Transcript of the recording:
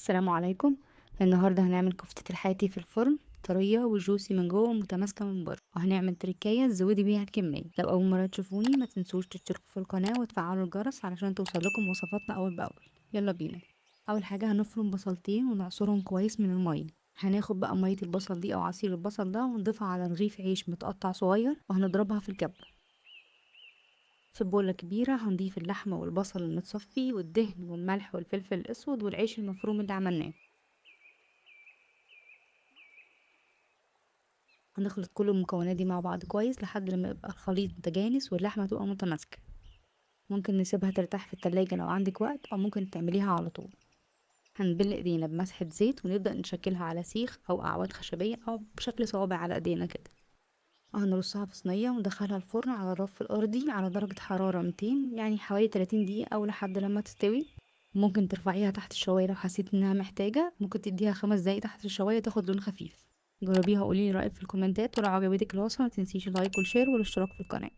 السلام عليكم. النهارده هنعمل كفتة الحاتي في الفرن، طرية وجوسي من جوه ومتماسكة من بره، وهنعمل تريكاية تزودي بيها الكمية. لو أول مرة تشوفوني ما تنسوش تشتركوا في القناة وتفعلوا الجرس علشان توصلكم وصفاتنا أول بأول. يلا بينا. أول حاجة هنفرم بصلتين ونعصرهم كويس من المية. هناخد بقى مية البصل دي أو عصير البصل ده ونضيفها على رغيف عيش متقطع صغير وهنضربها في الكبة. في بولة كبيرة هنضيف اللحمة والبصل المتصفي والدهن والملح والفلفل الأسود والعيش المفروم اللي عملناه. هنخلط كل المكونات دي مع بعض كويس لحد لما يبقى الخليط متجانس واللحمة تبقى متماسكة. ممكن نسيبها ترتاح في التلاجة لو عندك وقت او ممكن تعمليها على طول. هنبل ايدينا بمسحة زيت ونبدأ نشكلها على سيخ او اعواد خشبية او بشكل صوابع على ايدينا كده. هنرصها في صينية وندخلها الفرن على الرف الارضي على درجة حرارة 200، يعني حوالي 30 دقيقة او لحد لما تستوي. ممكن ترفعيها تحت الشواية لو حسيت انها محتاجة، ممكن تديها 5 دقايق تحت الشواية تاخد لون خفيف. جربيها وقوليلي رأيك في الكومنتات، ولو عجبتك الوصفة متنسيش اللايك والشير والاشتراك في القناة.